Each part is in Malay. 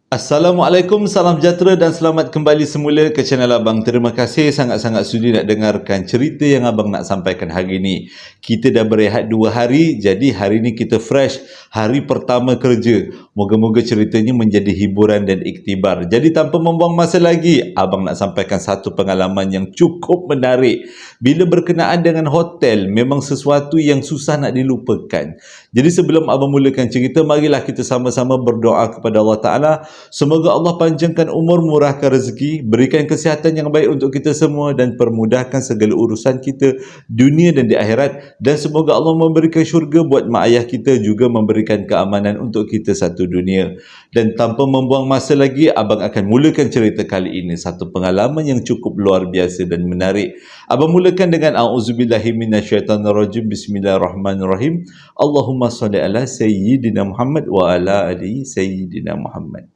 Assalamualaikum, salam sejahtera dan selamat kembali semula ke channel Abang. Terima kasih sangat-sangat sudi nak dengarkan cerita yang Abang nak sampaikan hari ini. Kita dah berehat 2 hari, jadi hari ini kita fresh. Hari pertama kerja. Moga-moga ceritanya menjadi hiburan dan iktibar. Jadi tanpa membuang masa lagi, Abang nak sampaikan satu pengalaman yang cukup menarik. Bila berkenaan dengan hotel, memang sesuatu yang susah nak dilupakan. Jadi sebelum Abang mulakan cerita, marilah kita sama-sama berdoa kepada Allah Ta'ala. Semoga Allah panjangkan umur, murahkan rezeki, berikan kesihatan yang baik untuk kita semua dan permudahkan segala urusan kita dunia dan di akhirat, dan semoga Allah memberikan syurga buat mak ayah kita, juga memberikan keamanan untuk kita satu dunia. Dan tanpa membuang masa lagi, Abang akan mulakan cerita kali ini, satu pengalaman yang cukup luar biasa dan menarik. Abang mulakan dengan A'udzubillahi minasyaitanirrajim. Bismillahirrahmanirrahim. Allahumma salli ala Sayyidina Muhammad wa ala ali Sayyidina Muhammad.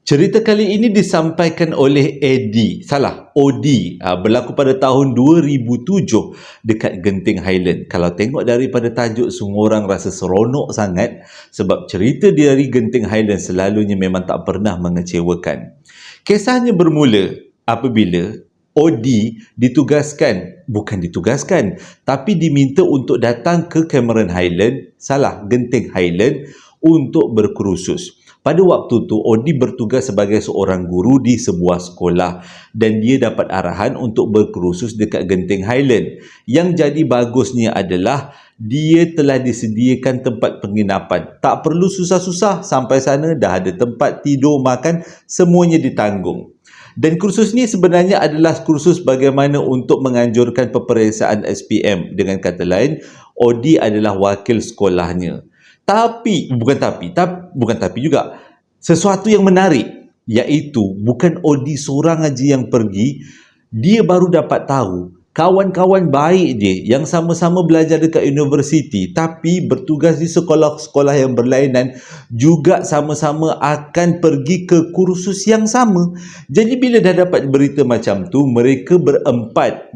Cerita kali ini disampaikan oleh Eddie, Odi, berlaku pada tahun 2007 dekat Genting Highland. Kalau tengok daripada tajuk, semua orang rasa seronok sangat sebab cerita dari Genting Highland selalunya memang tak pernah mengecewakan. Kisahnya bermula apabila Odi bukan ditugaskan, tapi diminta untuk datang ke Genting Highland untuk berkursus. Pada waktu tu, Odi bertugas sebagai seorang guru di sebuah sekolah dan dia dapat arahan untuk berkursus dekat Genting Highland. Yang jadi bagusnya adalah dia telah disediakan tempat penginapan. Tak perlu susah-susah, sampai sana dah ada tempat tidur, makan, semuanya ditanggung. Dan kursus ni sebenarnya adalah kursus bagaimana untuk menganjurkan peperiksaan SPM. Dengan kata lain, Odi adalah wakil sekolahnya. Bukan tapi juga. Sesuatu yang menarik, iaitu bukan Odi seorang aja yang pergi. Dia baru dapat tahu kawan-kawan baik dia yang sama-sama belajar dekat universiti tapi bertugas di sekolah-sekolah yang berlainan juga sama-sama akan pergi ke kursus yang sama. Jadi bila dah dapat berita macam tu, mereka berempat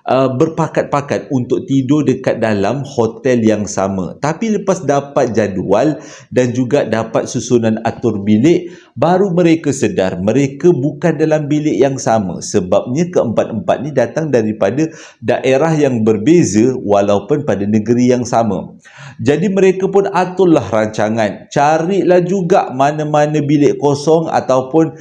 berpakat-pakat untuk tidur dekat dalam hotel yang sama. Tapi lepas dapat jadual dan juga dapat susunan atur bilik, baru mereka sedar mereka bukan dalam bilik yang sama. Sebabnya keempat-empat ni datang daripada daerah yang berbeza walaupun pada negeri yang sama. Jadi mereka pun aturlah rancangan, carilah juga mana-mana bilik kosong ataupun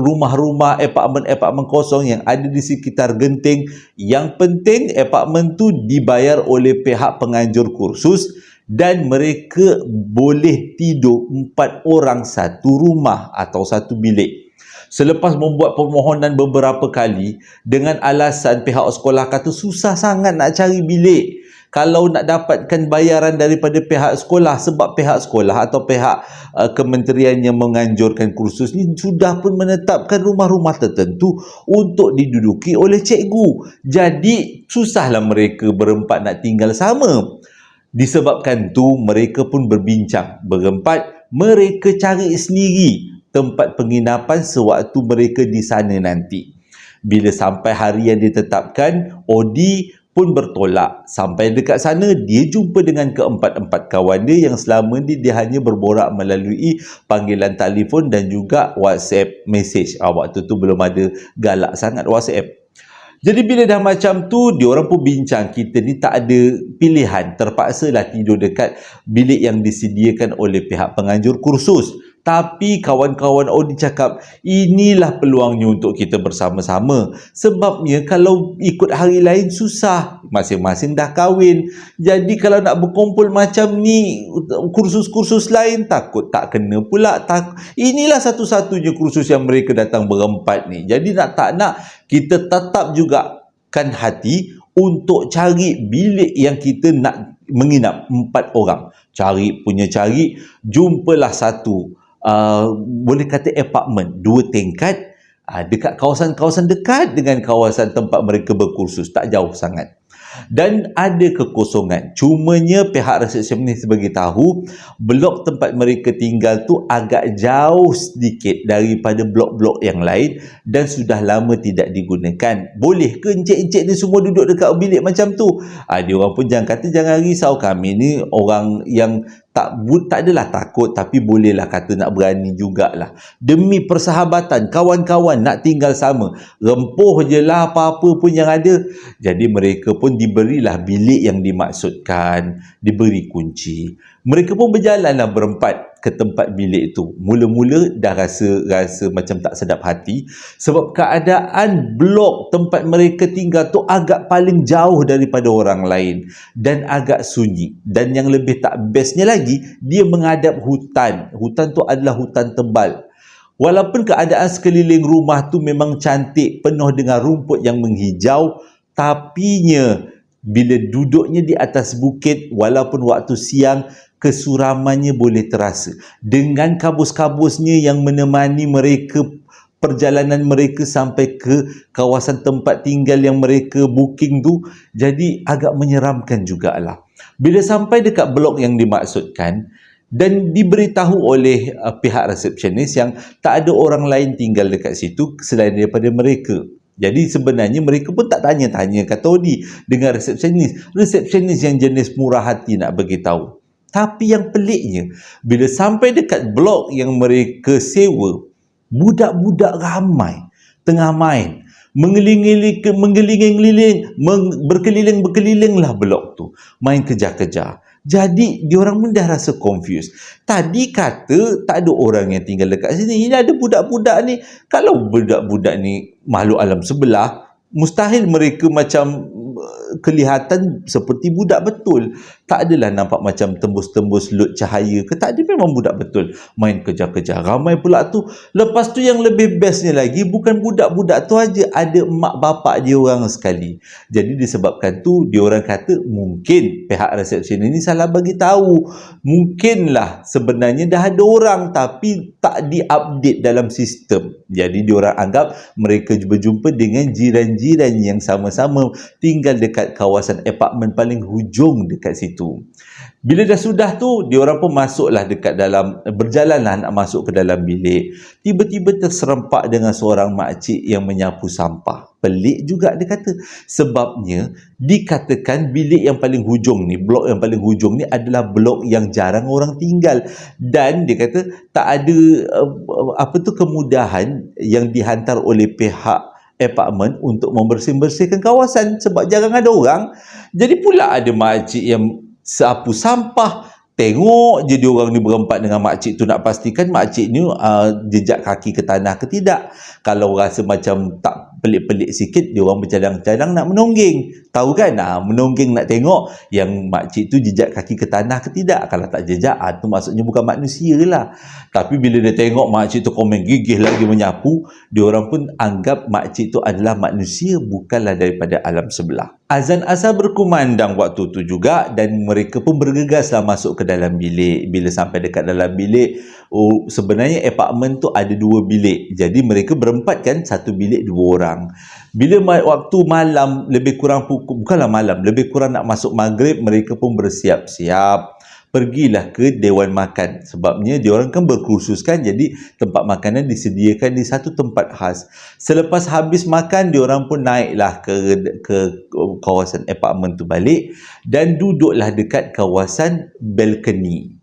rumah-rumah, apartmen-apartmen kosong yang ada di sekitar Genting. Yang penting apartmen tu dibayar oleh pihak penganjur kursus dan mereka boleh tidur 4 orang satu rumah atau satu bilik. Selepas membuat permohonan beberapa kali dengan alasan pihak sekolah kata susah sangat nak cari bilik kalau nak dapatkan bayaran daripada pihak sekolah, sebab pihak sekolah atau pihak kementerian yang menganjurkan kursus ni sudah pun menetapkan rumah-rumah tertentu untuk diduduki oleh cikgu. Jadi susahlah mereka berempat nak tinggal sama. Disebabkan tu mereka pun berbincang berempat, mereka cari sendiri tempat penginapan sewaktu mereka di sana nanti. Bila sampai hari yang ditetapkan, Odi pun bertolak. Sampai dekat sana, dia jumpa dengan keempat-empat kawan dia yang selama ni dia hanya berborak melalui panggilan telefon dan juga WhatsApp message. Waktu tu belum ada galak sangat WhatsApp. Jadi bila dah macam tu, diorang pun bincang, kita ni tak ada pilihan, terpaksalah tidur dekat bilik yang disediakan oleh pihak penganjur kursus. Tapi kawan-kawan Odi cakap, inilah peluangnya untuk kita bersama-sama. Sebabnya kalau ikut hari lain susah, masing-masing dah kahwin. Jadi kalau nak berkumpul macam ni, kursus-kursus lain takut tak kena pula. Inilah satu-satunya kursus yang mereka datang berempat ni. Jadi tak nak, kita tetap juga kan hati untuk cari bilik yang kita nak menginap 4 orang. Cari, jumpalah satu, boleh kata apartmen 2 tingkat, dekat kawasan-kawasan dekat dengan kawasan tempat mereka berkursus, tak jauh sangat. dan ada kekosongan. Cumanya pihak resepsionis beritahu blok tempat mereka tinggal tu agak jauh sedikit daripada blok-blok yang lain dan sudah lama tidak digunakan. Boleh ke encik-encik ni semua duduk dekat bilik macam tu? Dia orang pun jangan kata, jangan risau, kami ni orang yang tak adalah takut, tapi bolehlah kata nak berani jugalah. Demi persahabatan, kawan-kawan nak tinggal sama. Rempuh je lah apa-apa pun yang ada. Jadi mereka pun diberilah bilik yang dimaksudkan, diberi kunci. Mereka pun berjalanlah berempat ke tempat bilik itu. Mula-mula dah rasa macam tak sedap hati sebab keadaan blok tempat mereka tinggal tu agak paling jauh daripada orang lain dan agak sunyi. Dan yang lebih tak bestnya lagi, dia menghadap hutan. Hutan tu adalah hutan tebal. Walaupun keadaan sekeliling rumah tu memang cantik, penuh dengan rumput yang menghijau, tapinya bila duduknya di atas bukit, walaupun waktu siang, kesuramannya boleh terasa. Dengan kabus-kabusnya yang menemani mereka, perjalanan mereka sampai ke kawasan tempat tinggal yang mereka booking tu, jadi agak menyeramkan jugalah. Bila sampai dekat blok yang dimaksudkan, dan diberitahu oleh pihak resepsionis yang tak ada orang lain tinggal dekat situ selain daripada mereka. Jadi sebenarnya mereka pun tak tanya-tanya, kata Odi, dengan resepsionis. Resepsionis yang jenis murah hati nak beritahu. Tapi yang peliknya, bila sampai dekat blok yang mereka sewa, budak-budak ramai tengah main. Berkeliling-berkelilinglah blok tu. Main kejar-kejar. Jadi diorang pun dah rasa confused. Tadi kata tak ada orang yang tinggal dekat sini. Ini ada budak-budak ni. Kalau budak-budak ni makhluk alam sebelah, mustahil mereka macam kelihatan seperti budak betul. Tak adalah nampak macam tembus-tembus lut cahaya ke, tak ada, memang budak betul. Main kejar-kejar. Ramai pula tu. Lepas tu yang lebih bestnya lagi, bukan budak-budak tu aja, ada mak bapak dia orang sekali. Jadi disebabkan tu, dia orang kata mungkin pihak resepsi ini salah bagi tahu. Mungkinlah sebenarnya dah ada orang tapi tak diupdate dalam sistem. Jadi dia orang anggap mereka berjumpa dengan jiran-jiran yang sama-sama tinggal dekat kawasan apartmen paling hujung dekat situ. Bila dah sudah tu, dia orang pun masuklah dekat dalam, berjalanlah nak masuk ke dalam bilik. Tiba-tiba terserempak dengan seorang makcik yang menyapu sampah. Pelik juga dia kata. Sebabnya dikatakan bilik yang paling hujung ni, blok yang paling hujung ni adalah blok yang jarang orang tinggal. Dan dia kata tak ada kemudahan yang dihantar oleh pihak apartmen untuk membersih-bersihkan kawasan sebab jarang ada orang. Jadi pula ada makcik yang sapu sampah. Tengok je dia orang ni berempat dengan makcik tu, nak pastikan makcik ni jejak kaki ke tanah ke tidak. Kalau rasa macam tak pelik-pelik sikit, dia orang bercadang-cadang nak menonggeng. Tahu kan? Menonggeng nak tengok yang makcik tu jejak kaki ke tanah ke tidak. Kalau tak jejak, tu maksudnya bukan manusia lah. Tapi bila dia tengok makcik tu komen gigih lagi menyapu, dia orang pun anggap makcik tu adalah manusia, bukanlah daripada alam sebelah. Azan asar berkumandang waktu tu juga dan mereka pun bergegaslah masuk ke dalam bilik. Bila sampai dekat dalam bilik, sebenarnya apartmen tu ada 2 bilik. Jadi mereka berempat kan, satu bilik 2 orang. Bila waktu malam, lebih kurang bukanlah malam, lebih kurang nak masuk maghrib, mereka pun bersiap-siap. Pergilah ke dewan makan. Sebabnya diorang kan berkursus kan, jadi tempat makanan disediakan di satu tempat khas. Selepas habis makan, diorang pun naiklah ke kawasan apartmen tu balik dan duduklah dekat kawasan balkoni.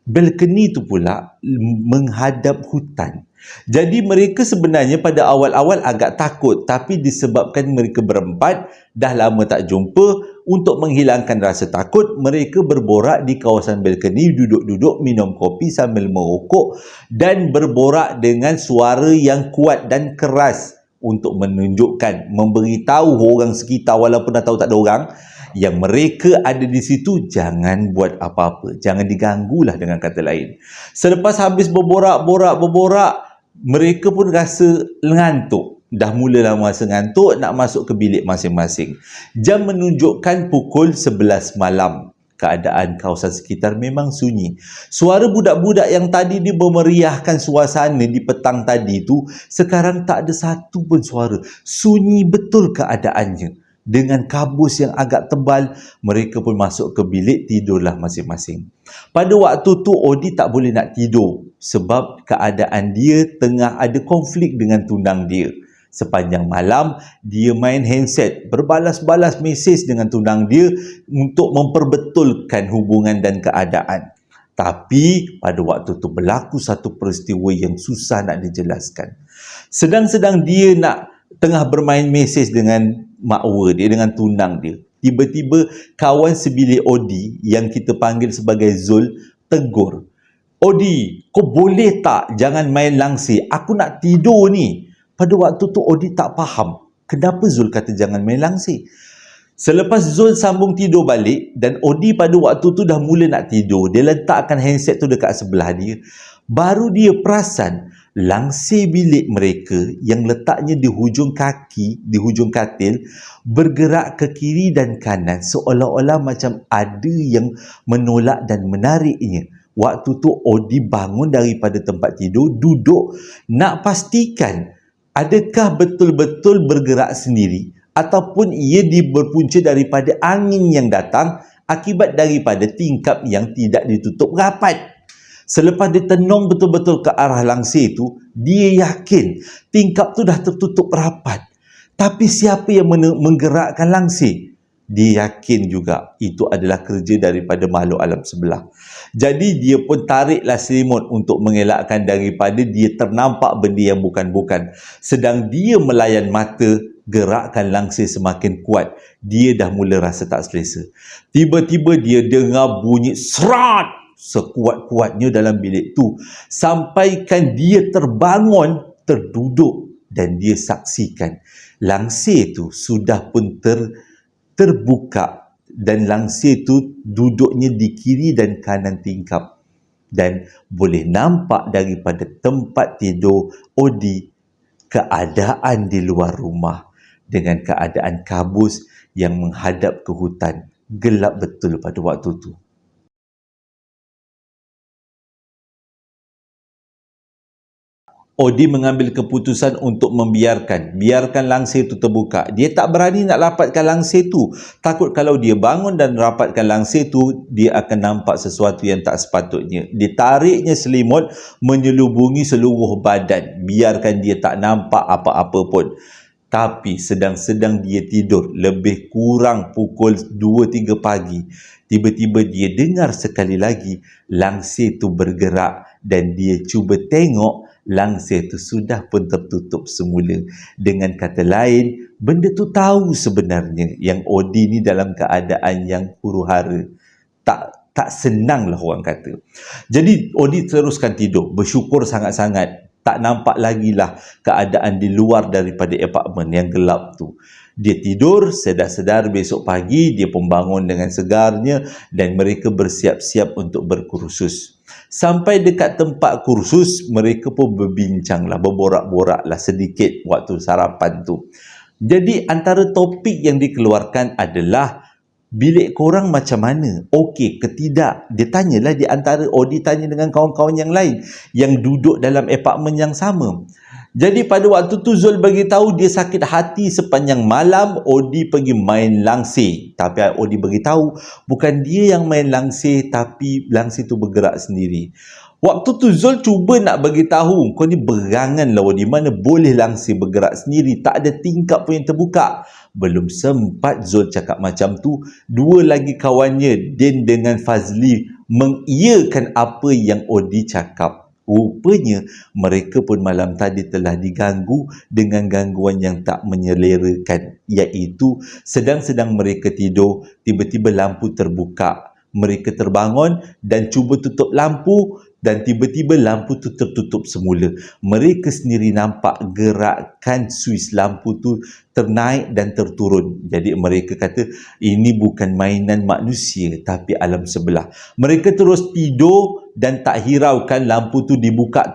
Balkoni tu pula menghadap hutan. Jadi mereka sebenarnya pada awal-awal agak takut, tapi disebabkan mereka berempat dah lama tak jumpa, untuk menghilangkan rasa takut, mereka berborak di kawasan balkoni, duduk-duduk minum kopi sambil merokok dan berborak dengan suara yang kuat dan keras untuk menunjukkan, memberitahu orang sekitar walaupun dah tahu tak ada orang, yang mereka ada di situ jangan buat apa-apa, jangan diganggulah dengan kata lain. Selepas habis berborak, mereka pun rasa ngantuk. Dah mulalah masa ngantuk, nak masuk ke bilik masing-masing. Jam menunjukkan pukul 11 malam. Keadaan kawasan sekitar memang sunyi. Suara budak-budak yang tadi dia memeriahkan suasana di petang tadi tu, sekarang tak ada satu pun suara. Sunyi betul keadaannya. dengan kabus yang agak tebal, mereka pun masuk ke bilik, tidurlah masing-masing. Pada waktu tu Odi tak boleh nak tidur sebab keadaan dia tengah ada konflik dengan tunang dia. Sepanjang malam, dia main handset, berbalas-balas mesej dengan tunang dia untuk memperbetulkan hubungan dan keadaan. Tapi pada waktu tu berlaku satu peristiwa yang susah nak dijelaskan. Sedang-sedang dia tengah bermain mesej dengan makwa dia, dengan tunang dia, tiba-tiba kawan sebilik Odi yang kita panggil sebagai Zul tegur, "Odi, kau boleh tak jangan main langsir? Aku nak tidur ni." Pada waktu tu Odi tak faham kenapa Zul kata jangan main langsir. Selepas Zul sambung tidur balik dan Odi pada waktu tu dah mula nak tidur, dia letakkan handset tu dekat sebelah dia, baru dia perasan langsir bilik mereka yang letaknya di hujung kaki, di hujung katil, bergerak ke kiri dan kanan seolah-olah macam ada yang menolak dan menariknya. Waktu tu Odi bangun daripada tempat tidur, duduk nak pastikan adakah betul-betul bergerak sendiri ataupun ia berpunca daripada angin yang datang akibat daripada tingkap yang tidak ditutup rapat. Selepas dia tenung betul-betul ke arah langsir tu, dia yakin tingkap tu dah tertutup rapat. Tapi siapa yang menggerakkan langsir? Dia yakin juga itu adalah kerja daripada makhluk alam sebelah. Jadi dia pun tariklah selimut untuk mengelakkan daripada dia ternampak benda yang bukan-bukan. Sedang dia melayan mata, gerakan langsir semakin kuat. Dia dah mula rasa tak selesa. Tiba-tiba dia dengar bunyi serat sekuat-kuatnya dalam bilik tu, sampaikan dia terbangun, terduduk dan dia saksikan langsir tu sudah pun terbuka dan langsir tu duduknya di kiri dan kanan tingkap dan boleh nampak daripada tempat tidur Odi keadaan di luar rumah dengan keadaan kabus yang menghadap ke hutan. Gelap betul pada waktu tu. Odi mengambil keputusan untuk biarkan langsir itu terbuka. Dia tak berani nak rapatkan langsir tu. Takut kalau dia bangun dan rapatkan langsir tu, dia akan nampak sesuatu yang tak sepatutnya. Ditariknya selimut menyelubungi seluruh badan. Biarkan dia tak nampak apa-apa pun. Tapi sedang-sedang dia tidur, lebih kurang pukul 2-3 pagi, tiba-tiba dia dengar sekali lagi langsir tu bergerak dan dia cuba tengok langsir tu sudah pun tertutup semula. Dengan kata lain, benda tu tahu sebenarnya yang Odi ni dalam keadaan yang huru-hara. Tak senang lah orang kata. Jadi Odi teruskan tidur, bersyukur sangat-sangat. Tak nampak lagi lah keadaan di luar daripada apartmen yang gelap tu. Dia tidur, sedar-sedar besok pagi dia pun bangun dengan segarnya dan mereka bersiap-siap untuk berkursus. Sampai dekat tempat kursus, mereka pun berbincang lah, berborak-borak lah sedikit waktu sarapan tu. Jadi antara topik yang dikeluarkan adalah bilik korang macam mana? Okey ke tidak? Dia tanyalah di antara Odi tanya dengan kawan-kawan yang lain yang duduk dalam apartmen yang sama. Jadi pada waktu tu Zul bagi tahu dia sakit hati sepanjang malam Odi pergi main langsir. Tapi Odi bagi tahu bukan dia yang main langsir tapi langsir tu bergerak sendiri. Waktu tu Zul cuba nak bagi tahu, kau ni berangan lah Odi, mana boleh langsir bergerak sendiri, tak ada tingkap pun yang terbuka. Belum sempat Zul cakap macam tu, dua lagi kawannya, Din dengan Fazli, mengiyakan apa yang Odi cakap. Rupanya mereka pun malam tadi telah diganggu dengan gangguan yang tak menyelerakan, iaitu sedang-sedang mereka tidur, tiba-tiba lampu terbuka. Mereka terbangun dan cuba tutup lampu dan tiba-tiba lampu tu tertutup semula. Mereka sendiri nampak gerakan suis lampu tu ternaik dan terturun. Jadi mereka kata ini bukan mainan manusia tapi alam sebelah. Mereka terus tidur dan tak hiraukan lampu tu dibuka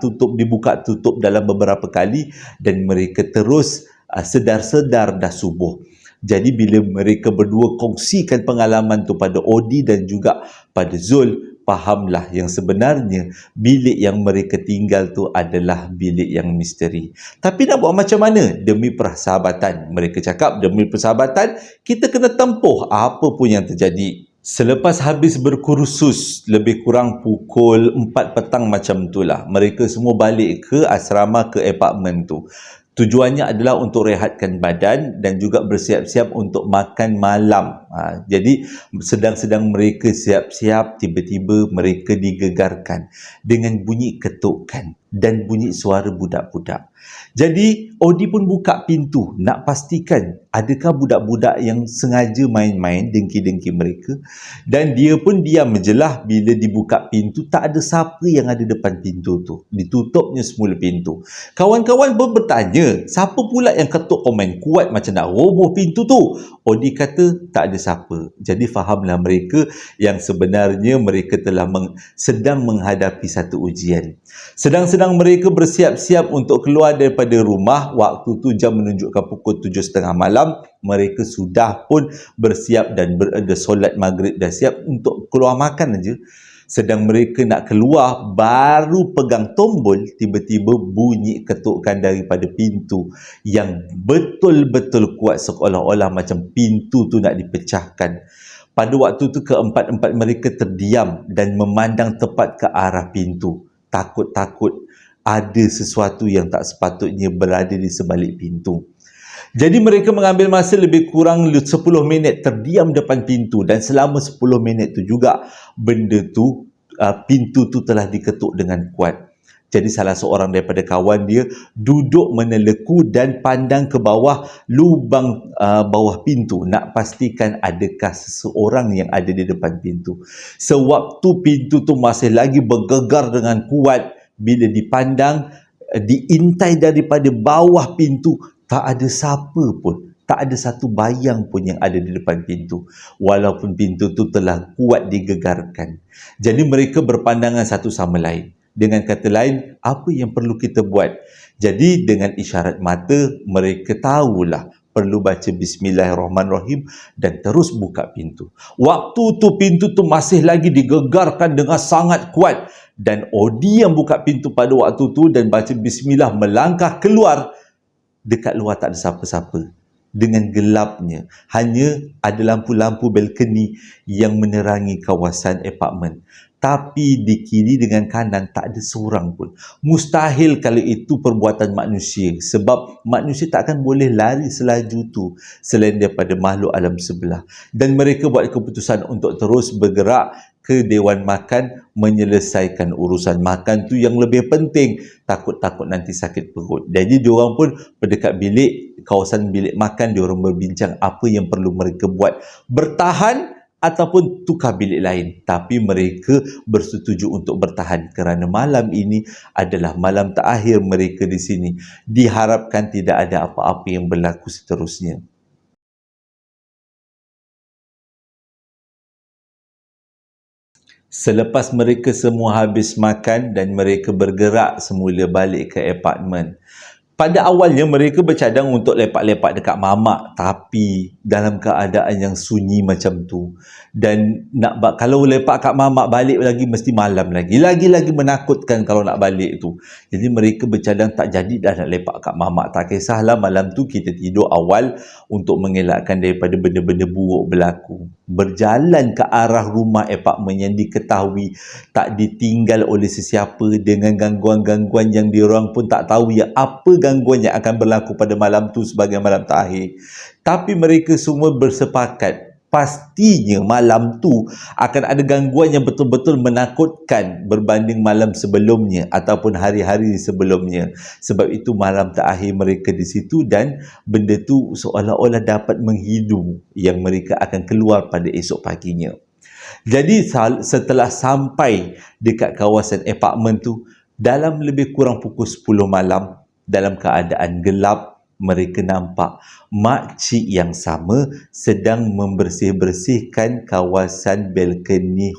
tutup dalam beberapa kali dan mereka terus sedar-sedar dah subuh. Jadi bila mereka berdua kongsikan pengalaman tu pada Odi dan juga pada Zul, fahamlah yang sebenarnya bilik yang mereka tinggal tu adalah bilik yang misteri. Tapi nak buat macam mana? Demi persahabatan. Mereka cakap demi persahabatan, kita kena tempuh apa pun yang terjadi. Selepas habis berkursus, lebih kurang pukul 4 petang macam itulah, mereka semua balik ke asrama, ke apartmen tu. Tujuannya adalah untuk rehatkan badan dan juga bersiap-siap untuk makan malam. Jadi sedang-sedang mereka siap-siap, tiba-tiba mereka digegarkan dengan bunyi ketukan dan bunyi suara budak-budak. Jadi Odi pun buka pintu nak pastikan adakah budak-budak yang sengaja main-main, dengki-dengki mereka, dan dia pun diam je lah. Bila dibuka pintu, tak ada siapa yang ada depan pintu tu. Ditutupnya semula pintu. Kawan-kawan pun bertanya, siapa pula yang ketuk komen kuat macam nak roboh pintu tu? Odi kata tak ada siapa. Jadi fahamlah mereka yang sebenarnya mereka telah sedang menghadapi satu ujian. Sedang-sedang mereka bersiap-siap untuk keluar daripada rumah. Waktu tu jam menunjukkan pukul 7.30 malam. Mereka sudah pun bersiap dan berada solat maghrib dah siap untuk keluar makan aja. Sedang mereka nak keluar, baru pegang tombol, tiba-tiba bunyi ketukan daripada pintu yang betul-betul kuat, seolah-olah macam pintu tu nak dipecahkan. Pada waktu tu keempat-empat mereka terdiam dan memandang tepat ke arah pintu. Takut-takut ada sesuatu yang tak sepatutnya berada di sebalik pintu. Jadi mereka mengambil masa lebih kurang 10 minit terdiam depan pintu, dan selama 10 minit tu juga pintu tu telah diketuk dengan kuat. Jadi salah seorang daripada kawan dia duduk meneleku dan pandang ke bawah lubang bawah pintu nak pastikan adakah seseorang yang ada di depan pintu. Sewaktu pintu tu masih lagi bergegar dengan kuat, bila dipandang, diintai daripada bawah pintu, tak ada siapa pun, tak ada satu bayang pun yang ada di depan pintu, walaupun pintu tu telah kuat digegarkan. Jadi mereka berpandangan satu sama lain. Dengan kata lain, apa yang perlu kita buat? Jadi dengan isyarat mata, mereka tahulah perlu baca Bismillahirrahmanirrahim dan terus buka pintu. Waktu tu pintu tu masih lagi digegarkan dengan sangat kuat, dan Odi yang buka pintu pada waktu tu dan baca Bismillah melangkah keluar. Dekat luar tak ada siapa-siapa. Dengan gelapnya, hanya ada lampu-lampu balkoni yang menerangi kawasan apartmen. Tapi di kiri dengan kanan tak ada seorang pun. Mustahil kalau itu perbuatan manusia, sebab manusia takkan boleh lari selaju tu selain daripada makhluk alam sebelah. Dan mereka buat keputusan untuk terus bergerak ke Dewan Makan menyelesaikan urusan makan tu yang lebih penting. Takut-takut nanti sakit perut. Jadi diorang pun berdekat bilik, kawasan bilik makan, diorang berbincang apa yang perlu mereka buat. Bertahan ataupun tukar bilik lain. Tapi mereka bersetuju untuk bertahan kerana malam ini adalah malam terakhir mereka di sini. Diharapkan tidak ada apa-apa yang berlaku seterusnya. Selepas mereka semua habis makan dan mereka bergerak semula balik ke apartmen. Pada awalnya mereka bercadang untuk lepak-lepak dekat mamak, tapi dalam keadaan yang sunyi macam tu, dan kalau lepak kat mamak balik lagi mesti malam lagi. Lagi-lagi menakutkan kalau nak balik tu. Jadi mereka bercadang tak jadi dah nak lepak kat mamak. Tak kisahlah malam tu kita tidur awal untuk mengelakkan daripada benda-benda buruk berlaku. Berjalan ke arah rumah apartmen yang diketahui tak ditinggal oleh sesiapa, dengan gangguan-gangguan yang diorang pun tak tahu ya apa gangguan yang akan berlaku pada malam tu sebagai malam terakhir. Tapi mereka semua bersepakat pastinya malam tu akan ada gangguan yang betul-betul menakutkan berbanding malam sebelumnya ataupun hari-hari sebelumnya. Sebab itu malam terakhir mereka di situ, dan benda tu seolah-olah dapat menghidung yang mereka akan keluar pada esok paginya. Jadi setelah sampai dekat kawasan apartmen tu, dalam lebih kurang pukul 10 malam, dalam keadaan gelap, mereka nampak makcik yang sama sedang membersih-bersihkan kawasan balkoni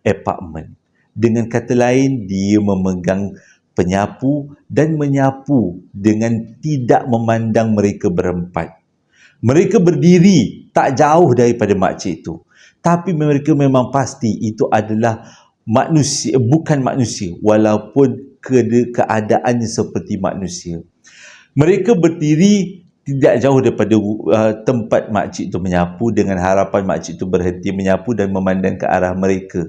apartmen. Dengan kata lain, dia memegang penyapu dan menyapu dengan tidak memandang mereka berempat. Mereka berdiri tak jauh daripada makcik itu. Tapi mereka memang pasti itu adalah manusia, bukan manusia, walaupun keadaannya seperti manusia. Mereka berdiri tidak jauh daripada tempat makcik itu menyapu dengan harapan makcik itu berhenti menyapu dan memandang ke arah mereka.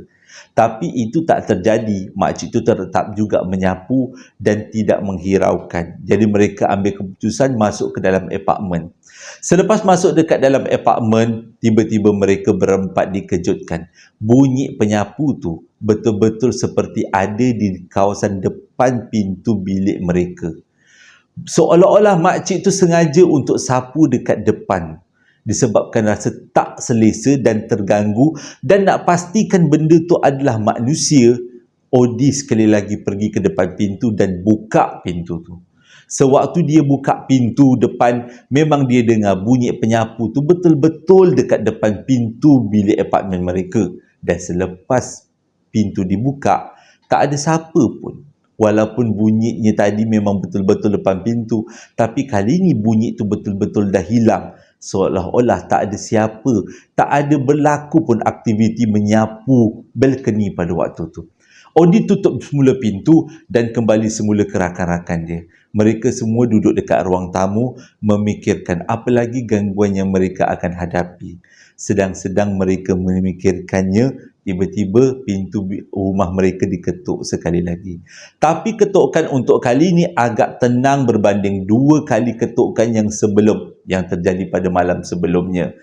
Tapi itu tak terjadi. Makcik itu tetap juga menyapu dan tidak menghiraukan. Jadi mereka ambil keputusan masuk ke dalam apartmen. Selepas masuk dekat dalam apartmen, tiba-tiba mereka berempat dikejutkan. Bunyi penyapu tu betul-betul seperti ada di kawasan depan pintu bilik mereka. Seolah-olah makcik tu sengaja untuk sapu dekat depan. Disebabkan rasa tak selesa dan terganggu dan nak pastikan benda tu adalah manusia, Odi sekali lagi pergi ke depan pintu dan buka pintu tu. Sewaktu dia buka pintu depan, memang dia dengar bunyi penyapu tu betul-betul dekat depan pintu bilik apartmen mereka. Dan selepas pintu dibuka, tak ada siapa pun. Walaupun bunyinya tadi memang betul-betul depan pintu, tapi kali ni bunyi tu betul-betul dah hilang. Seolah-olah tak ada siapa, tak ada berlaku pun aktiviti menyapu balkoni pada waktu tu. Odi tutup semula pintu dan kembali semula ke rakan-rakan dia. Mereka semua duduk dekat ruang tamu memikirkan apa lagi gangguan yang mereka akan hadapi. Sedang-sedang mereka memikirkannya, tiba-tiba pintu rumah mereka diketuk sekali lagi. Tapi ketukan untuk kali ini agak tenang berbanding 2 kali ketukan yang sebelum, yang terjadi pada malam sebelumnya.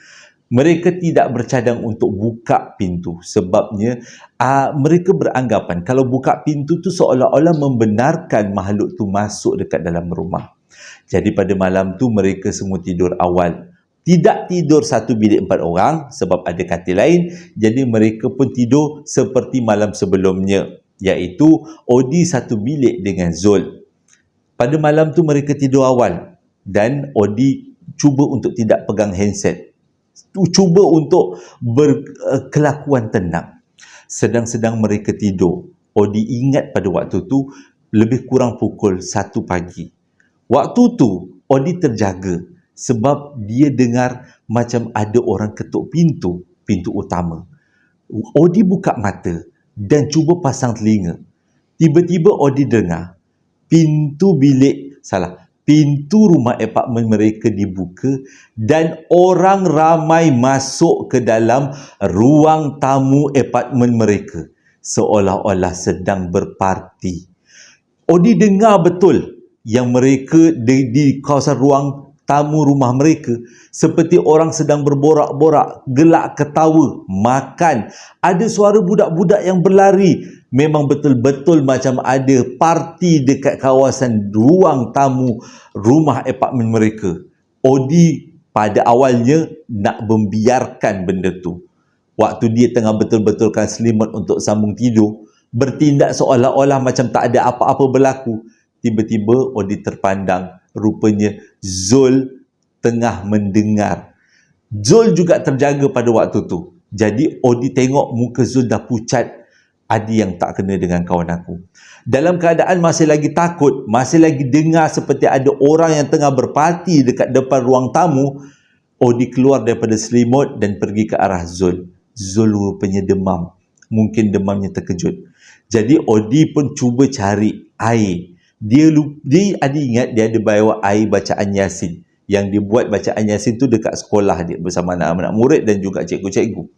Mereka tidak bercadang untuk buka pintu sebabnya mereka beranggapan kalau buka pintu tu seolah-olah membenarkan makhluk tu masuk dekat dalam rumah. Jadi pada malam tu mereka semua tidur awal. Tidak tidur satu bilik 4 orang sebab ada katil lain, jadi mereka pun tidur seperti malam sebelumnya, iaitu Odi satu bilik dengan Zul. Pada malam tu mereka tidur awal dan Odi cuba untuk tidak pegang handset. Cuba untuk berkelakuan tenang. Sedang-sedang mereka tidur, Odi ingat pada waktu tu lebih kurang pukul 1 pagi. Waktu tu Odi terjaga sebab dia dengar macam ada orang ketuk pintu utama. Odi buka mata dan cuba pasang telinga. Tiba-tiba Odi dengar pintu rumah apartmen mereka dibuka dan orang ramai masuk ke dalam ruang tamu apartmen mereka seolah-olah sedang berparti. Odi dengar betul yang mereka di kawasan ruang tamu rumah mereka seperti orang sedang berborak-borak, gelak ketawa, makan. Ada suara budak-budak yang berlari. Memang betul-betul macam ada parti dekat kawasan ruang tamu rumah apartmen mereka. Odi pada awalnya nak membiarkan benda tu. Waktu dia tengah betul-betulkan selimut untuk sambung tidur, bertindak seolah-olah macam tak ada apa-apa berlaku. Tiba-tiba Odi terpandang, rupanya Zul tengah mendengar. Zul juga terjaga pada waktu tu. Jadi Odi tengok muka Zul dah pucat. Ada yang tak kena dengan kawan aku. Dalam keadaan masih lagi takut, masih lagi dengar seperti ada orang yang tengah berparti dekat depan ruang tamu, Odi keluar daripada selimut dan pergi ke arah Zul. Zul rupanya demam. Mungkin demamnya terkejut. Jadi Odi pun cuba cari air. Dia ada ingat dia ada bawa air bacaan Yasin. Yang dia buat bacaan Yasin tu dekat sekolah dia bersama anak-anak murid dan juga cikgu-cikgu.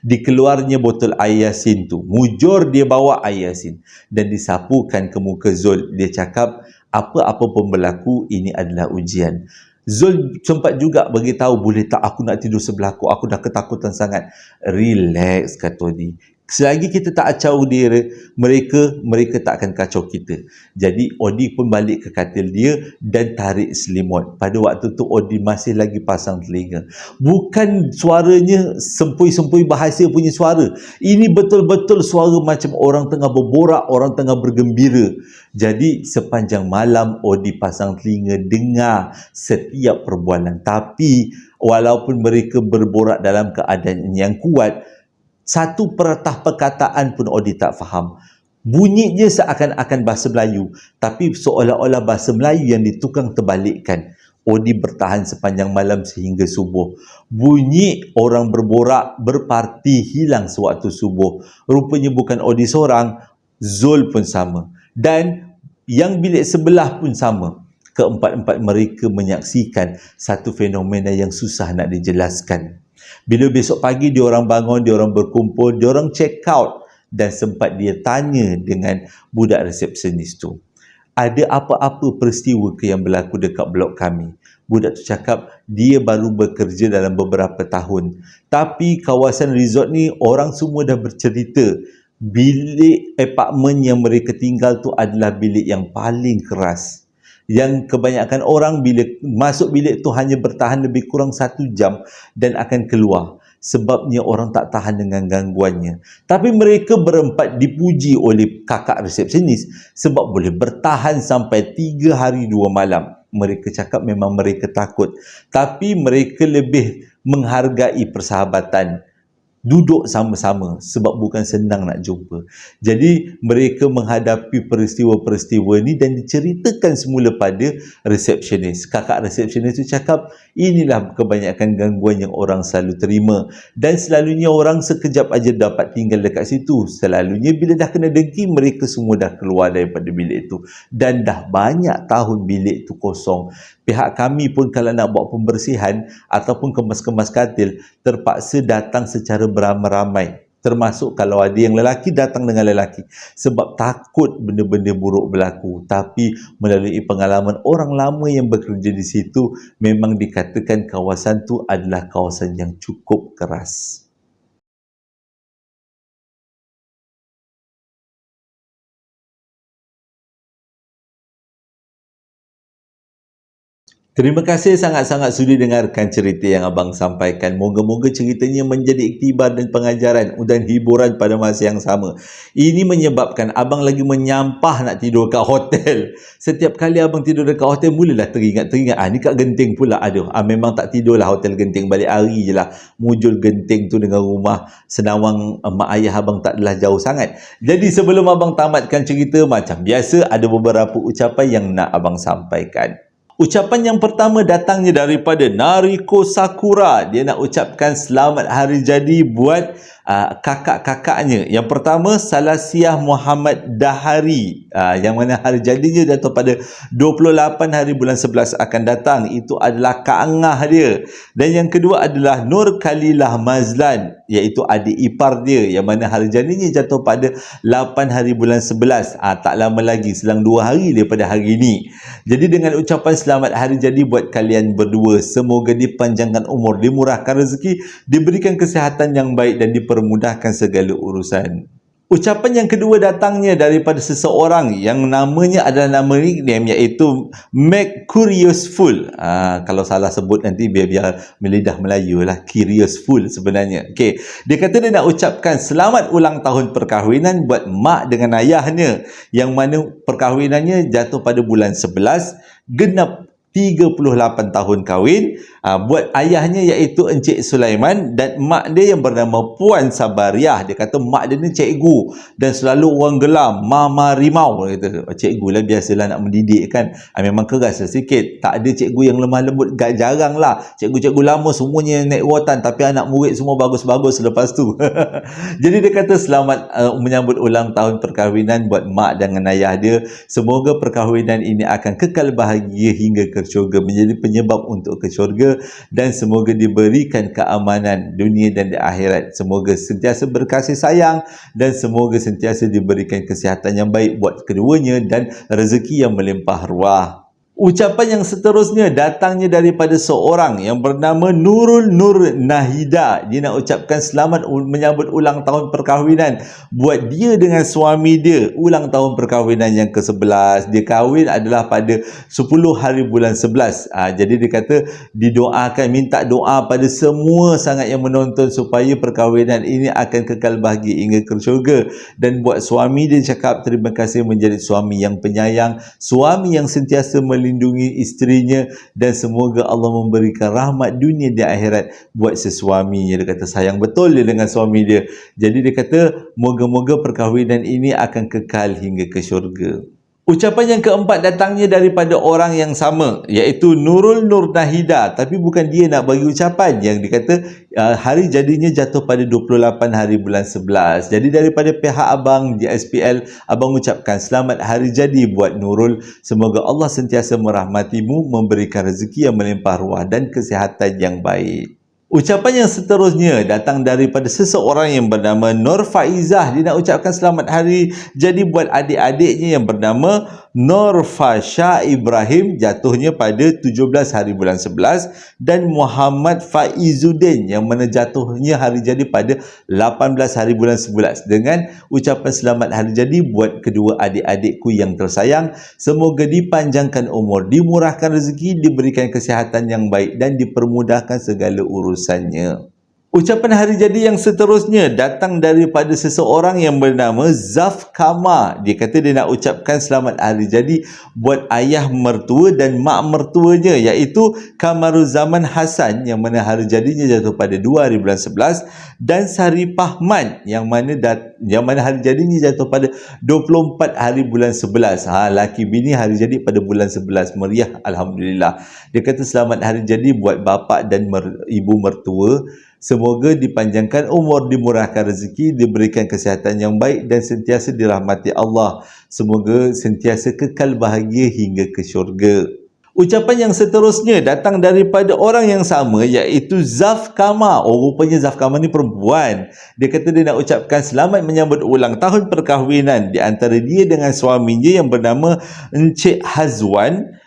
Dikeluarnya botol air Yasin tu. Mujur dia bawa air Yasin dan disapukan ke muka Zul. Dia cakap, apa-apa pun berlaku, ini adalah ujian. Zul sempat juga beritahu, boleh tak aku nak tidur sebelah aku dah ketakutan sangat. Relax, kata dia. Selagi kita tak kacau dia, mereka tak akan kacau kita. Jadi Odi pun balik ke katil dia dan tarik selimut. Pada waktu tu Odi masih lagi pasang telinga. Bukan suaranya sempui-sempui bahasa punya suara. Ini betul-betul suara macam orang tengah berborak, orang tengah bergembira. Jadi sepanjang malam Odi pasang telinga dengar setiap perbualan. Tapi walaupun mereka berborak dalam keadaan yang kuat, satu peratah perkataan pun Odi tak faham. Bunyinya seakan-akan bahasa Melayu, tapi seolah-olah bahasa Melayu yang ditukang terbalikkan. Odi bertahan sepanjang malam sehingga subuh. Bunyi orang berborak, berparti hilang sewaktu subuh. Rupanya bukan Odi seorang, Zul pun sama. Dan yang bilik sebelah pun sama. Keempat-empat mereka menyaksikan satu fenomena yang susah nak dijelaskan. Bila besok pagi diorang bangun, diorang berkumpul, diorang check out dan sempat dia tanya dengan budak resepsionis tu, ada apa-apa peristiwa ke yang berlaku dekat blok kami? Budak tu cakap dia baru bekerja dalam beberapa tahun. Tapi kawasan resort ni orang semua dah bercerita bilik apartmen yang mereka tinggal tu adalah bilik yang paling keras. Yang kebanyakan orang bila masuk bilik tu hanya bertahan lebih kurang 1 jam dan akan keluar. Sebabnya orang tak tahan dengan gangguannya. Tapi mereka berempat dipuji oleh kakak resepsionis sebab boleh bertahan sampai 3 hari 2 malam. Mereka cakap memang mereka takut. Tapi mereka lebih menghargai persahabatan. Duduk sama-sama sebab bukan senang nak jumpa. Jadi mereka menghadapi peristiwa-peristiwa ni dan diceritakan semula pada resepsionis. Kakak resepsionis tu cakap inilah kebanyakan gangguan yang orang selalu terima dan selalunya orang sekejap aja dapat tinggal dekat situ. Selalunya bila dah kena dengki mereka semua dah keluar daripada bilik tu dan dah banyak tahun bilik tu kosong. Pihak kami pun kalau nak buat pembersihan ataupun kemas-kemas katil terpaksa datang secara beramai-ramai, termasuk kalau ada yang lelaki datang dengan lelaki sebab takut benda-benda buruk berlaku. Tapi melalui pengalaman orang lama yang bekerja di situ, memang dikatakan kawasan tu adalah kawasan yang cukup keras. Terima kasih sangat-sangat sudi dengarkan cerita yang abang sampaikan. Moga-moga ceritanya menjadi iktibar dan pengajaran dan hiburan pada masa yang sama. Ini menyebabkan abang lagi menyampah nak tidur kat hotel. Setiap kali abang tidur dekat hotel, mulalah teringat, ni kat Genting pula. Aduh, memang tak tidurlah hotel Genting. Balik hari je lah. Mujur Genting tu dengan rumah Senawang mak ayah abang tak adalah jauh sangat. Jadi sebelum abang tamatkan cerita, macam biasa ada beberapa ucapan yang nak abang sampaikan. Ucapan yang pertama datangnya daripada Nariko Sakura. Dia nak ucapkan selamat hari jadi buat kakak-kakaknya. Yang pertama, Salasiah Muhammad Dahari. Yang mana hari jadinya jatuh pada 28 hari bulan 11 akan datang. Itu adalah Kak Angah dia. Dan yang kedua adalah Nur Khalilah Mazlan, iaitu adik ipar dia. Yang mana hari jadinya jatuh pada 8 hari bulan 11. Tak lama lagi, selang 2 hari daripada hari ini. Jadi dengan ucapan selamat hari jadi buat kalian berdua, semoga dipanjangkan umur, dimurahkan rezeki, diberikan kesihatan yang baik dan dipermudahkan segala urusan. Ucapan yang kedua datangnya daripada seseorang yang namanya adalah nama nickname, iaitu Mercuriousful. Kalau salah sebut nanti biar melidah Melayu lah, Curiousful sebenarnya. Okey, dia kata dia nak ucapkan selamat ulang tahun perkahwinan buat mak dengan ayahnya, yang mana perkahwinannya jatuh pada bulan 11, genap 38 tahun kahwin. Buat ayahnya iaitu Encik Sulaiman dan mak dia yang bernama Puan Sabariah. Dia kata mak dia ni cikgu dan selalu orang gelar Mama Rimau. Dia kata cikgu lah, biasalah nak mendidik kan. Memang keras lah sikit. Tak ada cikgu yang lemah lembut, jarang lah. Cikgu-cikgu lama semuanya naik rotan, tapi anak murid semua bagus-bagus selepas tu. Jadi dia kata selamat menyambut ulang tahun perkahwinan buat mak dengan ayah dia. Semoga perkahwinan ini akan kekal bahagia hingga ke syurga, menjadi penyebab untuk ke syurga, dan semoga diberikan keamanan dunia dan di akhirat. Semoga sentiasa berkasih sayang dan semoga sentiasa diberikan kesihatan yang baik buat keduanya dan rezeki yang melimpah ruah. Ucapan yang seterusnya datangnya daripada seorang yang bernama Nurul Nur Nahida. Dia nak ucapkan selamat menyambut ulang tahun perkahwinan buat dia dengan suami dia. Ulang tahun perkahwinan yang ke-11. Dia kahwin adalah pada 10 hari bulan 11. Jadi dia kata didoakan, minta doa pada semua sangat yang menonton supaya perkahwinan ini akan kekal bahagia hingga ke syurga. Dan buat suami dia cakap terima kasih menjadi suami yang penyayang, suami yang sentiasa melindungi isterinya, dan semoga Allah memberikan rahmat dunia dan akhirat buat sesuaminya. Dia kata sayang betul dia dengan suami dia. Jadi dia kata moga-moga perkahwinan ini akan kekal hingga ke syurga. Ucapan yang keempat datangnya daripada orang yang sama, iaitu Nurul Nur Nahida, tapi bukan dia nak bagi ucapan yang dikata hari jadinya jatuh pada 28 hari bulan 11. Jadi daripada pihak abang di SPL, abang ucapkan selamat hari jadi buat Nurul. Semoga Allah sentiasa merahmatimu, memberikan rezeki yang melimpah ruah dan kesihatan yang baik. Ucapan yang seterusnya datang daripada seseorang yang bernama Nur Faizah. Dia nak ucapkan selamat hari jadi buat adik-adiknya yang bernama Nur Fasha Ibrahim, jatuhnya pada 17 hari bulan 11, dan Muhammad Faizuddin yang mana jatuhnya hari jadi pada 18 hari bulan 11. Dengan ucapan selamat hari jadi buat kedua adik-adikku yang tersayang, semoga dipanjangkan umur, dimurahkan rezeki, diberikan kesihatan yang baik dan dipermudahkan segala urusannya. Ucapan hari jadi yang seterusnya datang daripada seseorang yang bernama Zaf Kama. Dia kata dia nak ucapkan selamat hari jadi buat ayah mertua dan mak mertuanya, iaitu Kamaruzaman Hasan yang mana hari jadinya jatuh pada 2 hari bulan 11, dan Saripah Man yang mana hari jadinya jatuh pada 24 hari bulan 11. Laki bini hari jadi pada bulan 11. Meriah, alhamdulillah. Dia kata selamat hari jadi buat bapa dan ibu mertua. Semoga dipanjangkan umur, dimurahkan rezeki, diberikan kesihatan yang baik dan sentiasa dirahmati Allah. Semoga sentiasa kekal bahagia hingga ke syurga. Ucapan yang seterusnya datang daripada orang yang sama, iaitu Zaf Kama. Rupanya Zaf Kama ni perempuan. Dia kata dia nak ucapkan selamat menyambut ulang tahun perkahwinan di antara dia dengan suaminya yang bernama Encik Hazwan,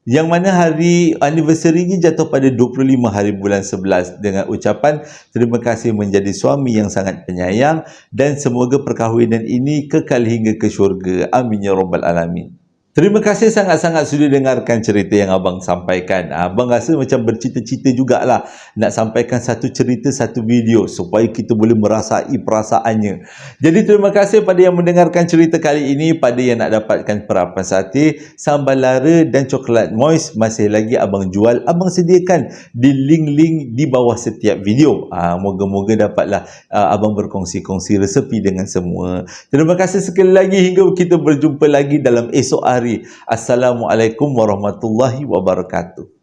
yang mana hari anniversary-nya jatuh pada 25 hari bulan 11, dengan ucapan terima kasih menjadi suami yang sangat penyayang dan semoga perkahwinan ini kekal hingga ke syurga. Amin ya rabbal alamin. Terima kasih sangat-sangat sudah dengarkan cerita yang abang sampaikan. Abang rasa macam bercita-cita jugalah nak sampaikan satu cerita, satu video supaya kita boleh merasai perasaannya. Jadi terima kasih pada yang mendengarkan cerita kali ini. Pada yang nak dapatkan perapan sate, sambal lara dan coklat moist masih lagi abang jual. Abang sediakan di link-link di bawah setiap video. Moga-moga dapatlah abang berkongsi-kongsi resepi dengan semua. Terima kasih sekali lagi, hingga kita berjumpa lagi dalam esok hari. Assalamualaikum warahmatullahi wabarakatuh.